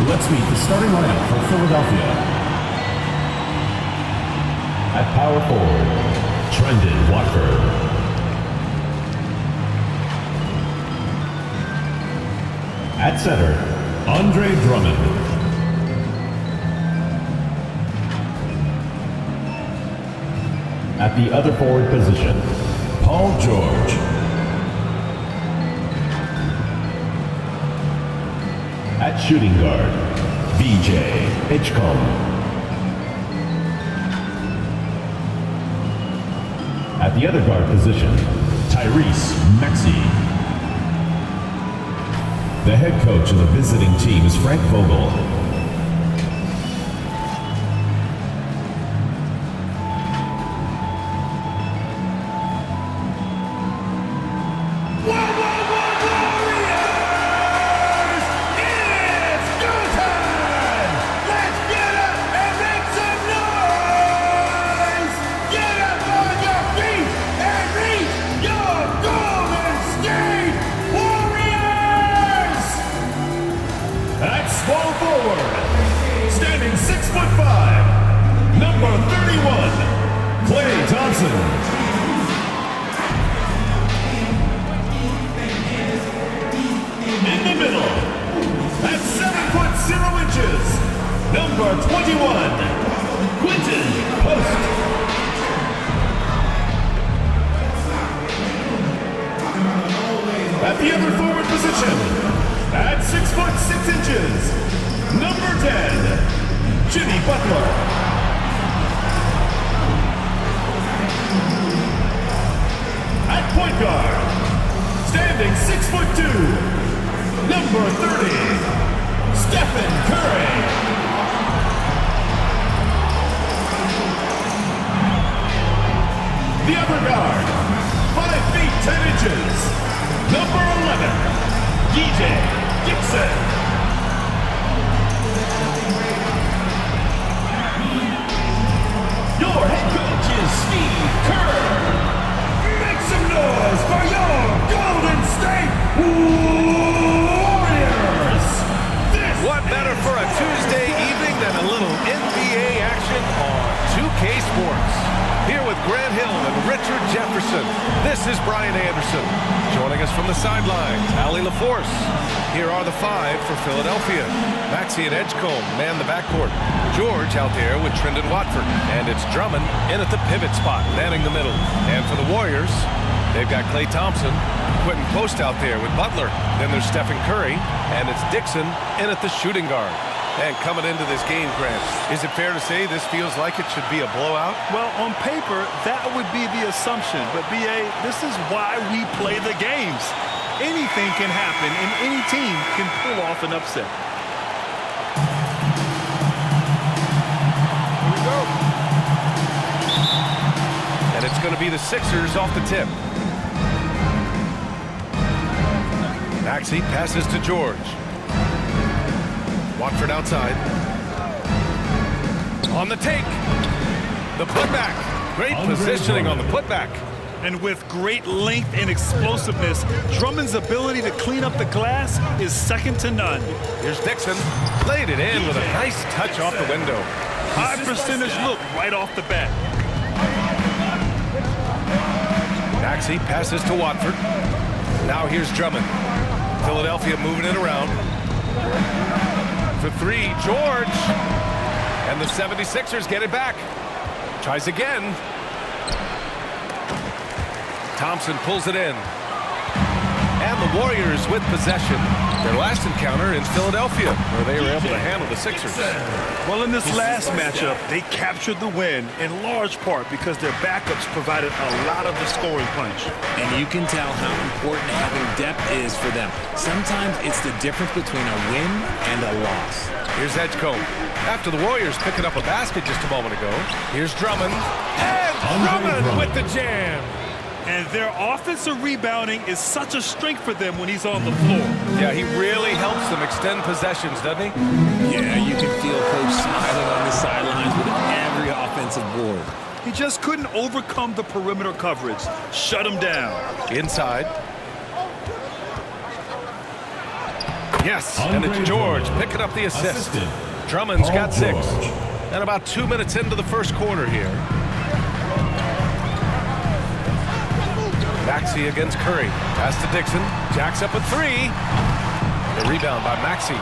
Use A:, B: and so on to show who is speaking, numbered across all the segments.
A: Let's meet the starting lineup for Philadelphia. At power forward, Trendon Watford. At center, Andre Drummond. At the other forward position, Paul George. At shooting guard, VJ Edgecombe. At the other guard position, Tyrese Maxey. The head coach of the visiting team is Frank Vogel.
B: At the other forward position, at 6'6" number 10, Jimmy Butler. At point guard, standing 6'2", number 30, Stephen Curry. The other guard, 5 feet 10 inches, number 11, DJ Dixon. Your head coach is Steve Kerr. Make some noise for your Golden State Warriors.
C: What better for a Tuesday evening than a little NBA action on 2K Sports? Here with Grant Hill and Richard Jefferson, this is Brian Anderson. Joining us from the sidelines, Allie LaForce. Here are the 5 for Philadelphia. Maxey and Edgecombe man the backcourt. George out there with Trendon Watford. And it's Drummond in at the pivot spot, manning the middle. And for the Warriors, they've got Klay Thompson, Quentin Post out there with Butler. Then there's Stephen Curry, and it's Dixon in at the shooting guard. And coming into this game, Grant, is it fair to say this feels like it should be a blowout?
D: Well, on paper, that would be the assumption. But, B.A., this is why we play the games. Anything can happen, and any team can pull off an upset.
C: Here we go. And it's going to be the Sixers off the tip. Maxey passes to George. Watford outside. On the take. The putback. Great positioning on the putback.
D: And with great length and explosiveness, Drummond's ability to clean up the glass is second to none.
C: Here's Dixon. Laid it in with a nice touch off the window.
D: High percentage look right off the bat.
C: Maxey passes to Watford. Now here's Drummond. Philadelphia moving it around. For 3, George. And the 76ers get it back. Tries again. Thompson pulls it in. And the Warriors with possession. Their last encounter in Philadelphia, where they were able to handle the Sixers.
D: Well, in this last matchup, they captured the win in large part because their backups provided a lot of the scoring punch.
E: And you can tell how important having depth is for them. Sometimes it's the difference between a win and a loss.
C: Here's Edgecombe. After the Warriors picking up a basket just a moment ago, here's Drummond. And Drummond with the jam.
D: And their offensive rebounding is such a strength for them when he's on the floor.
C: Yeah, he really helps them extend possessions, doesn't he?
E: Yeah, you can feel Coach smiling on the sidelines with every offensive board.
D: He just couldn't overcome the perimeter coverage. Shut him down.
C: Inside. Yes, and it's
A: Andre
C: George
A: Drummond.
C: picking up the assist.
A: Assistant,
C: Drummond's
A: Paul
C: got 6.
A: George.
C: And about 2 minutes into the first quarter here. Maxey against Curry. Pass to Dixon. Jacks up a 3. The rebound by Maxey.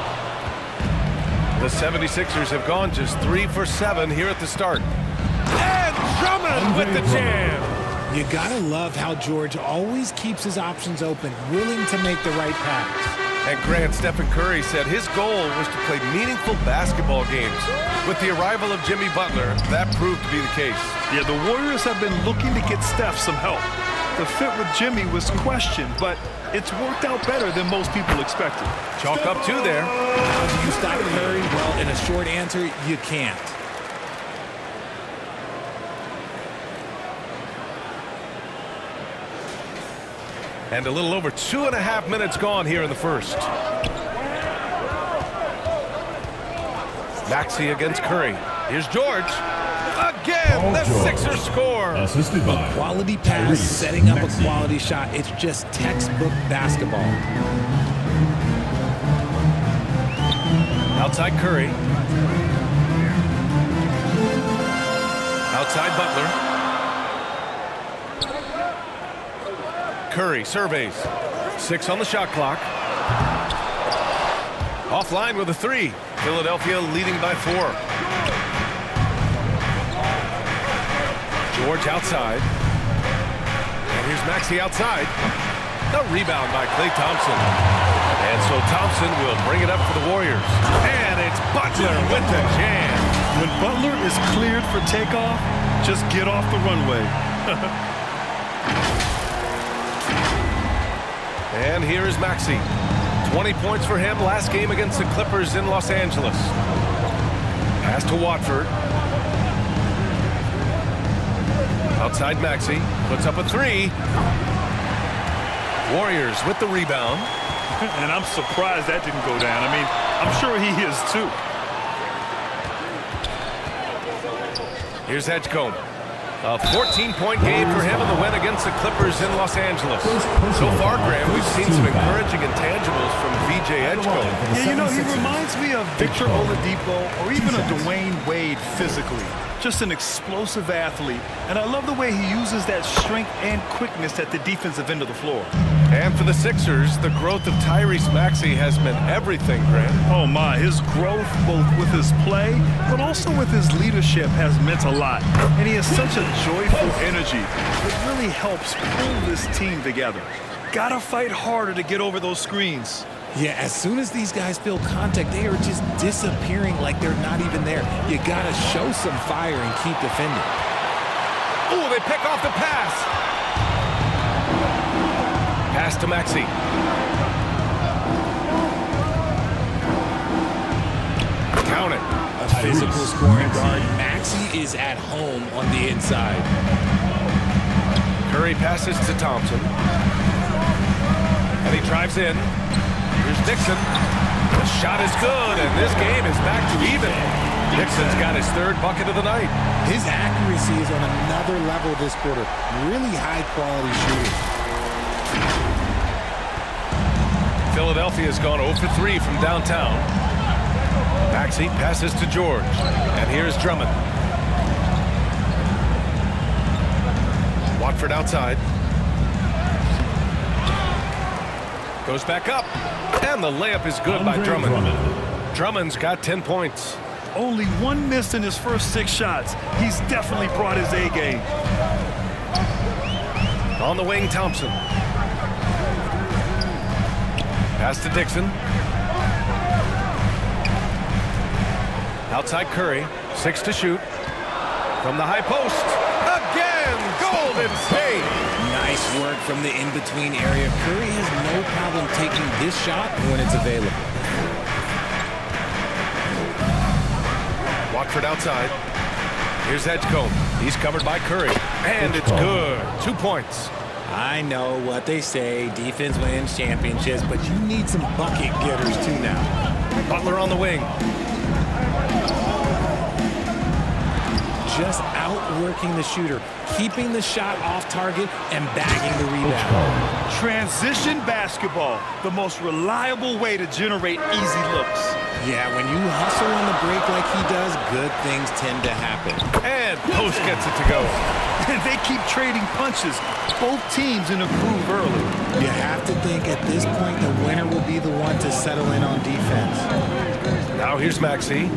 C: The 76ers have gone just 3 for 7 here at the start. And Drummond with the jam.
E: You gotta love how George always keeps his options open, willing to make the right pass.
C: And Grant, Stephen Curry said his goal was to play meaningful basketball games. With the arrival of Jimmy Butler, that proved to be the case.
D: Yeah, the Warriors have been looking to get Steph some help. The fit with Jimmy was questioned, but it's worked out better than most people expected.
C: Chalk up 2 there.
E: How do you stop Curry? Well, in a short answer, you can't.
C: And a little over 2.5 minutes gone here in the first. Maxey against Curry. Here's George. Again,
A: Paul
C: the
A: George.
C: Sixers score.
A: Assisted by
E: Quality pass,
A: Tyrese
E: setting up
A: Maxey.
E: a quality shot. It's just textbook basketball.
C: Outside Curry. Outside Butler. Curry surveys. 6 on the shot clock. Offline with a 3. Philadelphia leading by 4. George outside. And here's Maxey outside. The rebound by Klay Thompson. And so Thompson will bring it up for the Warriors. And it's Butler with the jam.
D: When Butler is cleared for takeoff, just get off the runway.
C: And here is Maxey. 20 points for him last game against the Clippers in Los Angeles. Pass to Watford. Outside Maxey. Puts up a 3. Warriors with the rebound.
D: And I'm surprised that didn't go down. I mean, I'm sure he is too.
C: Here's Edgecombe. A 14-point game for him in the win against the Clippers in Los Angeles. So far, Graham, we've seen some encouraging intangibles from VJ Edgecombe.
D: Yeah, you know, he reminds me of Victor Oladipo or even a Dwayne Wade physically. Just an explosive athlete. And I love the way he uses that strength and quickness at the defensive end of the floor.
C: And for the Sixers, the growth of Tyrese Maxey has meant everything, Graham.
D: Oh my, his growth both with his play, but also with his leadership has meant a lot. And he has such a joyful energy. It really helps pull this team together. Gotta fight harder to get over those screens.
E: Yeah, as soon as these guys feel contact, they are just disappearing like they're not even there. You got to show some fire and keep defending.
C: Oh, they pick off the pass. Pass to Maxey. Count it.
E: A physical scoring guard. Maxey is at home on the inside.
C: Curry passes to Thompson. And he drives in. Here's Dixon. The shot is good, and this game is back to even. Dixon's got his 3rd bucket of the night.
E: His accuracy is on another level this quarter. Really high-quality shooting.
C: Philadelphia's gone 0 for 3 from downtown. Maxey passes to George. And here's Drummond. Watford outside. Goes back up. And the layup is good by Drummond. Drummond's got 10 points.
D: Only 1 miss in his first 6 shots. He's definitely brought his A game.
C: On the wing, Thompson. Pass to Dixon. Outside Curry. 6 to shoot. From the high post. Again, Golden State.
E: Nice work from the in-between area. Curry has no problem taking this shot when it's available.
C: Watford outside. Here's Edgecombe. He's covered by Curry. And it's good. 2 points.
E: I know what they say, defense wins championships, but you need some bucket getters too now.
C: Butler on the wing.
E: just outworking the shooter, keeping the shot off target and bagging the rebound.
D: Transition basketball, the most reliable way to generate easy looks.
E: Yeah, when you hustle on the break like he does, good things tend to happen.
C: And Post gets it to go.
D: They keep trading punches. Both teams in a groove early.
E: You have to think at this point the winner will be the one to settle in on defense.
C: Now here's Maxey,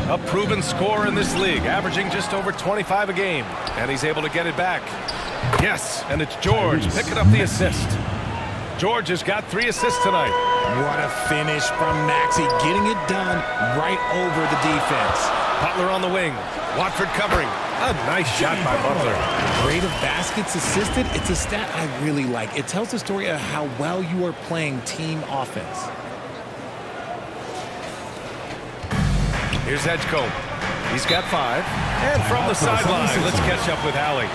C: a proven scorer in this league, averaging just over 25 a game. And he's able to get it back. Yes, and it's George picking up the assist. George has got 3 assists tonight.
E: What a finish from Maxey, getting it done right over the defense.
C: Butler on the wing. Watford covering. A nice shot by Butler.
E: Rate of baskets assisted, it's a stat I really like. It tells the story of how well you are playing team offense.
C: Here's Edgecombe. He's got 5. And from the sideline, let's catch up with Allie.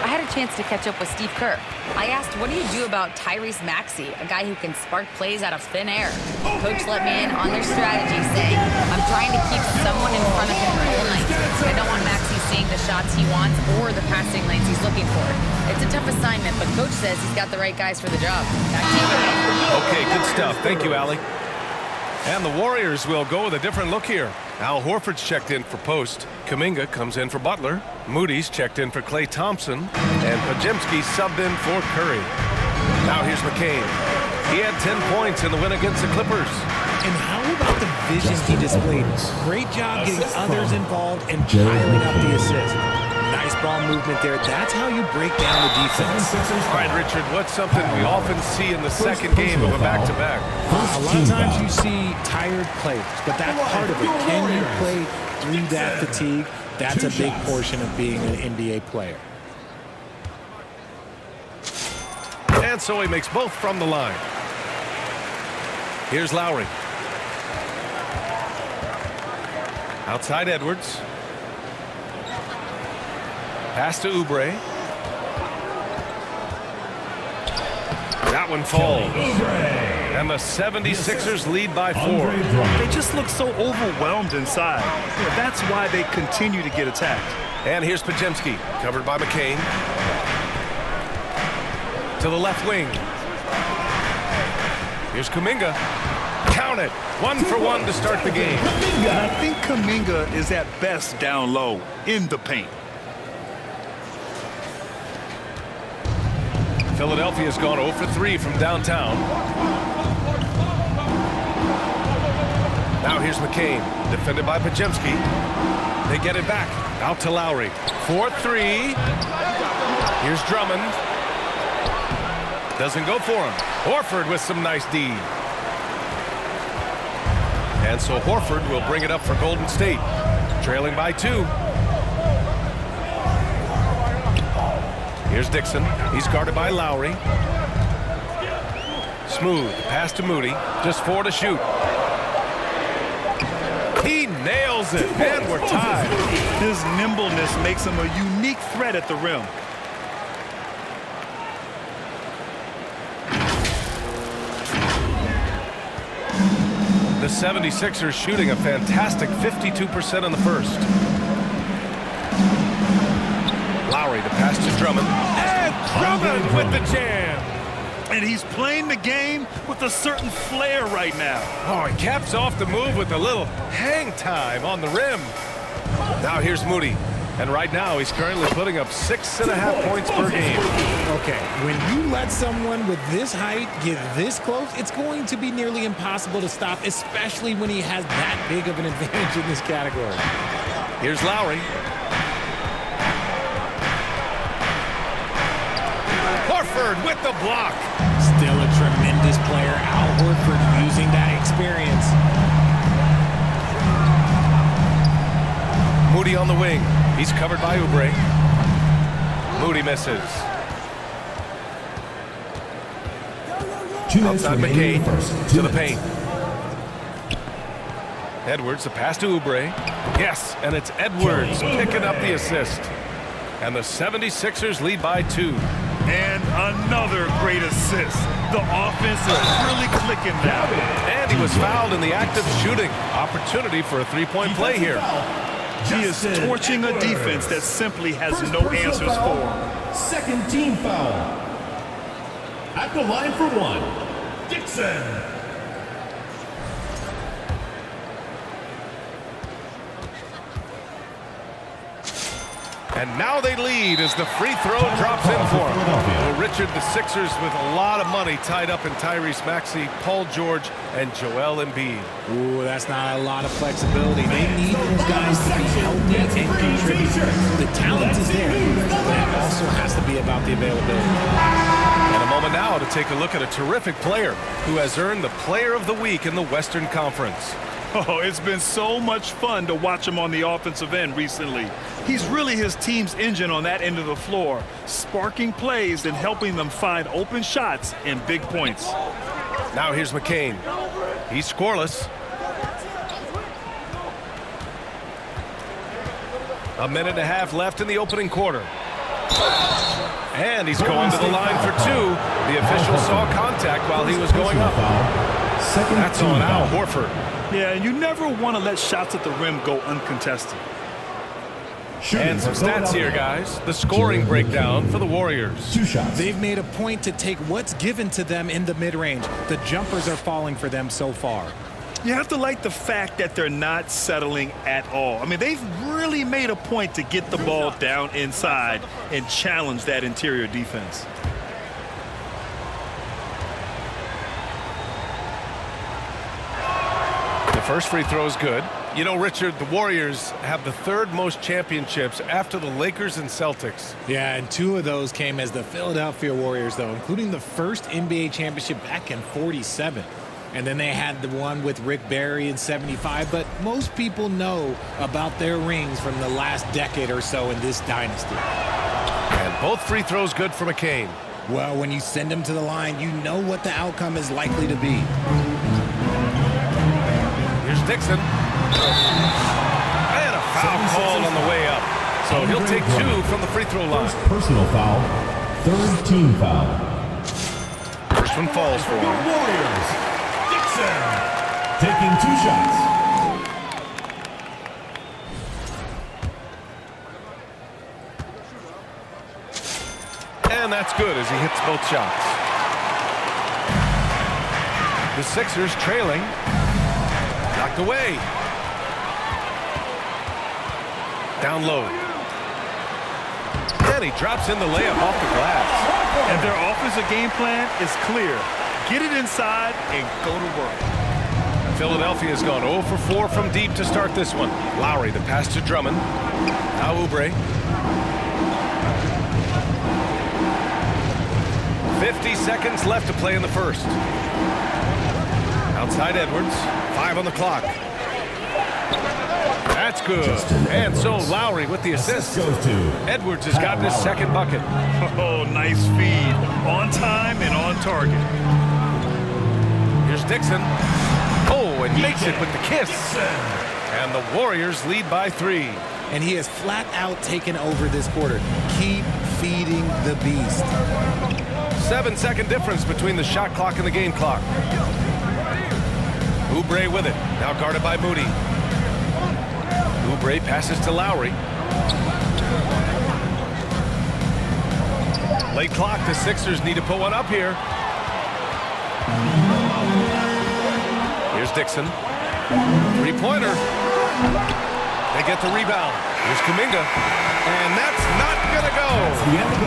F: I had a chance to catch up with Steve Kerr. I asked, what do you do about Tyrese Maxey, a guy who can spark plays out of thin air? Coach let me in on their strategy, saying, I'm trying to keep someone in front of him all night. I don't want Maxey seeing the shots he wants or the passing lanes he's looking for. It's a tough assignment, but Coach says he's got the right guys for the job. Back to you, Brian.
C: Okay, good stuff. Thank you, Allie. And the Warriors will go with a different look here. Al Horford's checked in for Post. Kuminga comes in for Butler. Moody's checked in for Klay Thompson. And Podziemski subbed in for Curry. Now here's McCain. He had 10 points in the win against the Clippers.
E: And how about the vision he displayed? Great job getting others involved and piling up the assist. Nice ball movement there. That's how you break down the defense.
C: All right, Richard, what's something we often see in the second game of a back-to-back?
E: A lot of times you see tired players, but that's part of it. Can you play through that fatigue? That's a big portion of being an NBA player.
C: And so he makes both from the line. Here's Lowry. Outside Edwards. Pass to Oubre. That one falls. And the 76ers lead by 4.
D: They just look so overwhelmed inside. Yeah, that's why they continue to get attacked.
C: And here's Podziemski, covered by McCain. To the left wing. Here's Kuminga. Count it. 1 for 1 to start the game.
D: And I think Kuminga is at best down low in the paint.
C: Philadelphia's gone 0 for 3 from downtown. Now here's McCain, defended by Podziemski. They get it back. Out to Lowry. 4-3. Here's Drummond. Doesn't go for him. Horford with some nice D. And so Horford will bring it up for Golden State. Trailing by 2. Here's Dixon. He's guarded by Lowry. Smooth. Pass to Moody. Just 4 to shoot. He nails it. And we're tied.
D: His nimbleness makes him a unique threat at the rim.
C: The 76ers shooting a fantastic 52% in the first. Lowry, the pass to Drummond. And Drummond with the jam.
D: And he's playing the game with a certain flair right now.
C: Oh, he caps off the move with a little hang time on the rim. Now here's Moody. And right now, he's currently putting up 6.5 points per game.
E: Okay, when you let someone with this height get this close, it's going to be nearly impossible to stop, especially when he has that big of an advantage in this category.
C: Here's Lowry. Horford with the block.
E: Still a tremendous player. Al Horford using that experience.
C: Moody on the wing. He's covered by Oubre. Moody misses. Outside McCain to the paint. Edwards, the pass to Oubre. Yes, and it's Edwards picking up the assist. And the 76ers lead by 2.
D: And another great assist. The offense is really clicking now.
C: And he was fouled in the act of shooting. Opportunity for a 3-point play here.
D: He is torching a defense that simply has no answers for him.
B: Second team foul. At the line for one, Dixon.
C: And now they lead as the free throw drops in for him. Well, Richard, the Sixers with a lot of money tied up in Tyrese Maxey, Paul George, and Joel Embiid.
E: Ooh, that's not a lot of flexibility. They need those guys to be healthy and contribute. The talent is there, but it also has to be about the availability.
C: And a moment now to take a look at a terrific player who has earned the Player of the Week in the Western Conference.
D: Oh, it's been so much fun to watch him on the offensive end recently. He's really his team's engine on that end of the floor, sparking plays and helping them find open shots and big points.
C: Now here's McCain. He's scoreless. A minute and a half left in the opening quarter. And he's going to the line for two. The official saw contact while he was going up. That's on Al Horford.
D: Yeah, and you never want to let shots at the rim go uncontested.
C: And some stats here, guys. The scoring breakdown for the Warriors.
A: 2 shots.
E: They've made a point to take what's given to them in the mid-range. The jumpers are falling for them so far.
D: You have to like the fact that they're not settling at all. I mean, they've really made a point to get the ball down inside and challenge that interior defense.
C: First free throw is good. You know, Richard, the Warriors have the 3rd most championships after the Lakers and Celtics.
E: Yeah, and 2 of those came as the Philadelphia Warriors, though, including the first NBA championship back in *47. And then they had the one with Rick Barry in '75. But most people know about their rings from the last decade or so in this dynasty.
C: And both free throws good for McCain.
E: Well, when you send them to the line, you know what the outcome is likely to be.
C: Here's Dixon. And a foul called on the way up. So he'll take 2 from the free throw line.
A: First personal foul. 3rd team foul.
C: First one falls for
B: The
C: him.
B: Warriors, Dixon.
A: Taking 2 shots.
C: And that's good as he hits both shots. The Sixers trailing. Knocked away. Down low. And he drops in the layup off the glass.
D: And their offensive game plan is clear. Get it inside and go to work.
C: Philadelphia's gone 0 for 4 from deep to start this one. Lowry, the pass to Drummond. Now Oubre. 50 seconds left to play in the first. Outside Edwards. 5 on the clock. That's good. And so Lowry with the assist.
A: Goes to
C: Edwards has gotten his second bucket.
D: Oh, nice feed. On time and on target.
C: Here's Dixon. Oh, and makes it with the kiss. And the Warriors lead by 3.
E: And he has flat out taken over this quarter. Keep feeding the beast.
C: 7-second difference between the shot clock and the game clock. Oubre with it. Now guarded by Moody. Oubre passes to Lowry. Late clock. The Sixers need to put one up here. Here's Dixon. 3-pointer. They get the rebound. Here's Kuminga. And that's not going to go.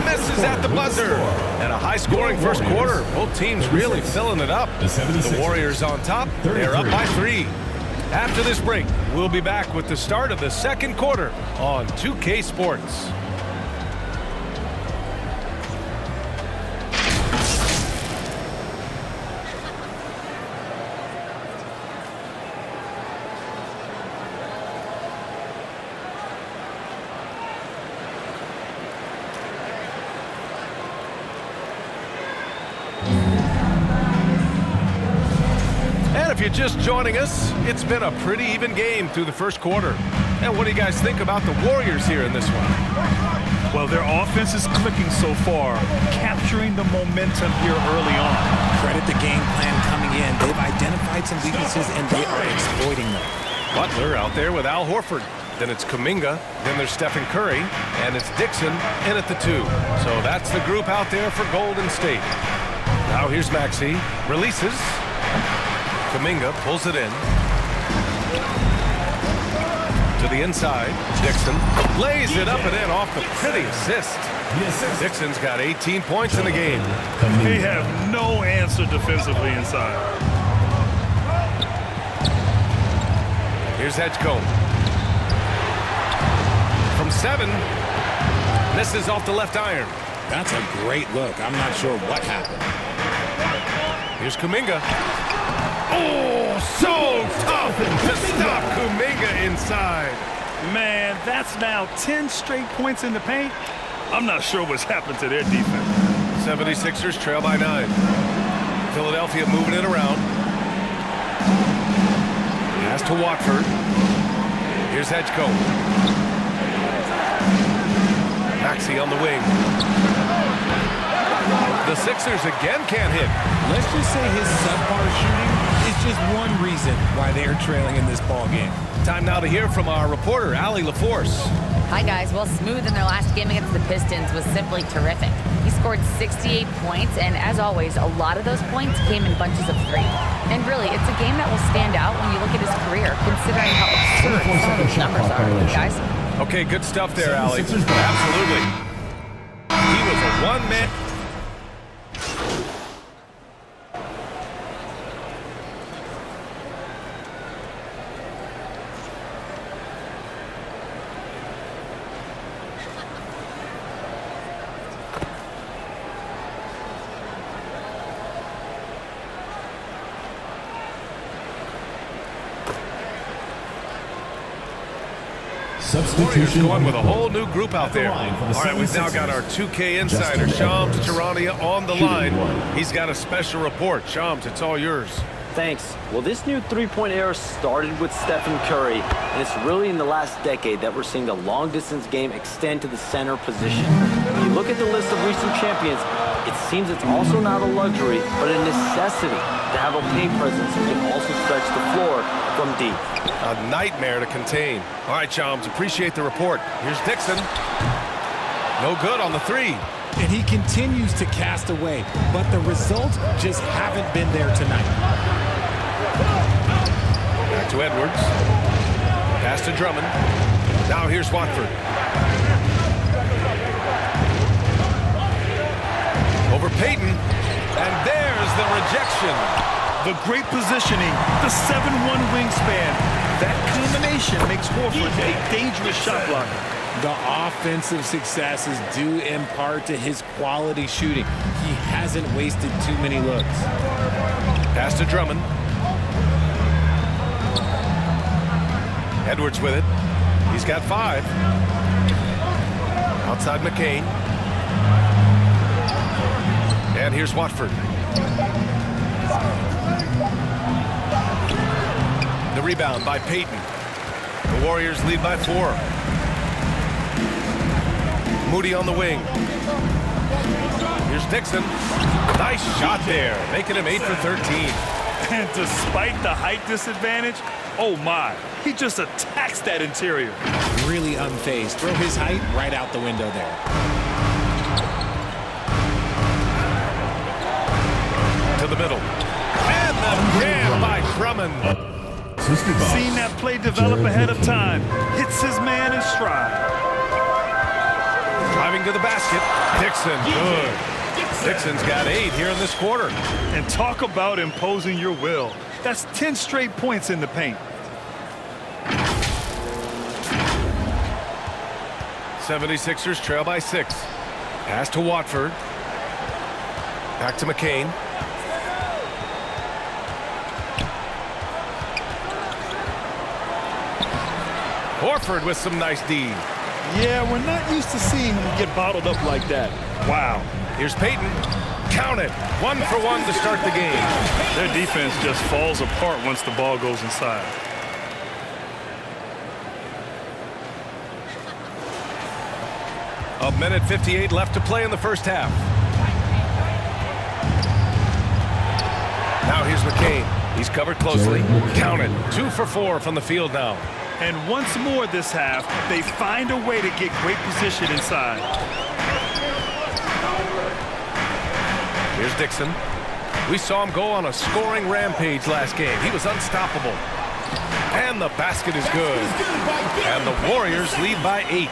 C: Misses at the buzzer. And a high-scoring first quarter. Both teams really filling it up. The Warriors on top. They're up by 3. After this break, we'll be back with the start of the second quarter on 2K Sports. If you're just joining us, it's been a pretty even game through the first quarter. And what do you guys think about the Warriors here in this one?
D: Well, their offense is clicking so far, capturing the momentum here early on.
E: Credit the game plan coming in. They've identified some weaknesses, and they are exploiting them.
C: Butler out there with Al Horford. Then it's Kuminga. Then there's Stephen Curry. And it's Dixon in at the 2. So that's the group out there for Golden State. Now here's Maxey. Releases. Kuminga pulls it in. To the inside. Dixon lays it up and in off the pretty assist. Dixon's got 18 points in the game.
D: They have no answer defensively inside.
C: Here's Edgecombe. From 7. Misses off the left iron.
E: That's a great look. I'm not sure what happened.
C: Here's Kuminga. Oh, so tough to stop Kuminga inside.
D: Man, that's now 10 straight points in the paint. I'm not sure what's happened to their defense.
C: 76ers trail by 9. Philadelphia moving it around. Pass to Watford. Here's Edgecombe. Maxey on the wing. The Sixers again can't hit.
E: Let's just say his subpar shooting is just one reason why they're trailing in this ball game.
C: Time now to hear from our reporter, Allie LaForce.
F: Hi, guys. Well, Smooth in their last game against the Pistons was simply terrific. He scored 68 points, and as always, a lot of those points came in bunches of 3. And really, it's a game that will stand out when you look at his career, considering how absurd some of those numbers are, guys.
C: Okay, good stuff there, Allie. Absolutely. He was a one-man.
A: Substitution
C: going with a whole new group out there. All right, we've now got our 2K insider, Shams Charania, on the line. He's got a special report. Shams, it's all yours.
G: Thanks. Well, this new three-point era started with Stephen Curry, and it's really in the last decade that we're seeing the long-distance game extend to the center position. When you look at the list of recent champions, it seems it's also not a luxury, but a necessity to have a paint presence who can also stretch the floor from deep.
C: A nightmare to contain. All right, Shams, appreciate the report. Here's Dixon. No good on the 3.
E: And he continues to cast away, but the results just haven't been there tonight.
C: Back to Edwards. Pass to Drummond. Now here's Watford. Over Payton. And there's the rejection.
D: The great positioning, the 7'1" wingspan. That combination makes Horford a dangerous shot blocker.
E: The offensive success is due in part to his quality shooting. He hasn't wasted too many looks.
C: Pass to Drummond. Edwards with it. He's got 5. Outside McCain. And here's Watford. The rebound by Payton. The Warriors lead by 4. Moody on the wing. Here's Dixon. Nice shot there, making him 8 for 13.
D: And despite the height disadvantage, oh my, he just attacks that interior.
E: Really unfazed. Throw his height right out the window there.
C: To the middle. And the jam by Drummond.
D: Seen that play develop ahead of time. Hits his man in stride.
C: Driving to the basket. Dixon, good. Dixon's got 8 here in this quarter.
D: And talk about imposing your will. That's 10 straight points in the paint.
C: 76ers trail by 6. Pass to Watford. Back to McCain. Horford with some nice D.
D: Yeah, we're not used to seeing him get bottled up like that. Wow.
C: Here's Payton. Count it. 1 for 1 to start the game.
D: Their defense just falls apart once the ball goes inside.
C: A minute 58 left to play in the first half. Now here's McCain. He's covered closely. Count it. 2 for 4 from the field now.
D: And once more this half, they find a way to get great position inside.
C: Here's Dixon. We saw him go on a scoring rampage last game. He was unstoppable. And the basket is good. And the Warriors lead by 8.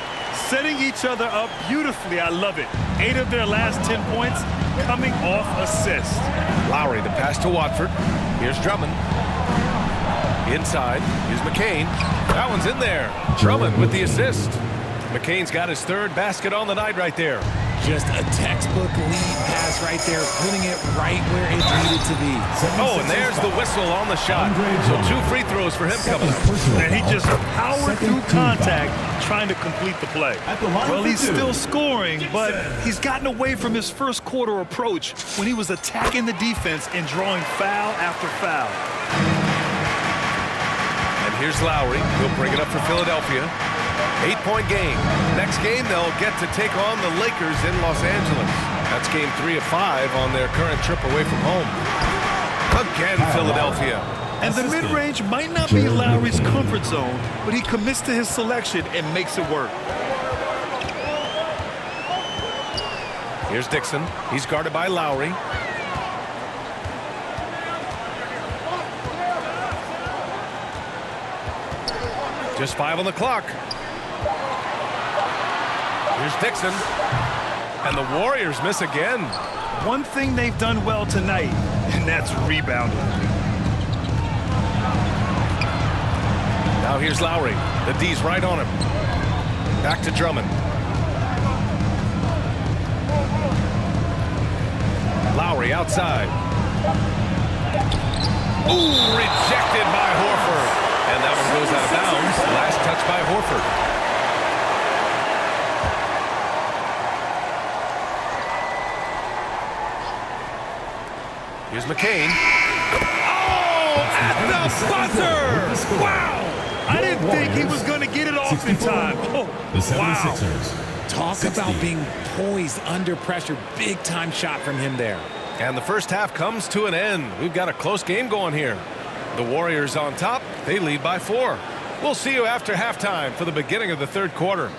D: Setting each other up beautifully. I love it. 8 of their last 10 points coming off assists.
C: Lowry, the pass to Watford. Here's Drummond. Inside. Here's McCain. That one's in there. Drummond with the assist. McCain's got his 3rd basket on the night right there.
E: Just a textbook lead pass right there, putting it right where it needed to be.
C: Oh, and there's the whistle on the shot. So 2 free throws for him coming up.
D: And he just powered through contact trying to complete the play. Well, he's still scoring, but he's gotten away from his first quarter approach when he was attacking the defense and drawing foul after foul.
C: And here's Lowry. He'll bring it up for Philadelphia. 8-point game. Next game, they'll get to take on the Lakers in Los Angeles. That's game 3 of 5 on their current trip away from home. Again, Philadelphia.
D: And the mid-range might not be Lowry's comfort zone, but he commits to his selection and makes it work.
C: Here's Dixon. He's guarded by Lowry. Just 5 on the clock. Here's Dixon. And the Warriors miss again.
D: One thing they've done well tonight, and that's rebounding.
C: Now here's Lowry. The D's right on him. Back to Drummond. Lowry outside. Ooh, rejected by Horford. And that one goes out of bounds. Last touch by Horford. Here's McCain. Oh, at the buzzer! Wow!
D: I didn't think he was going to get it off in time. Oh,
A: The
D: wow.
A: 76ers.
E: Talk about being poised under pressure. Big time shot from him there.
C: And the first half comes to an end. We've got a close game going here. The Warriors on top. They lead by 4. We'll see you after halftime for the beginning of the 3rd quarter.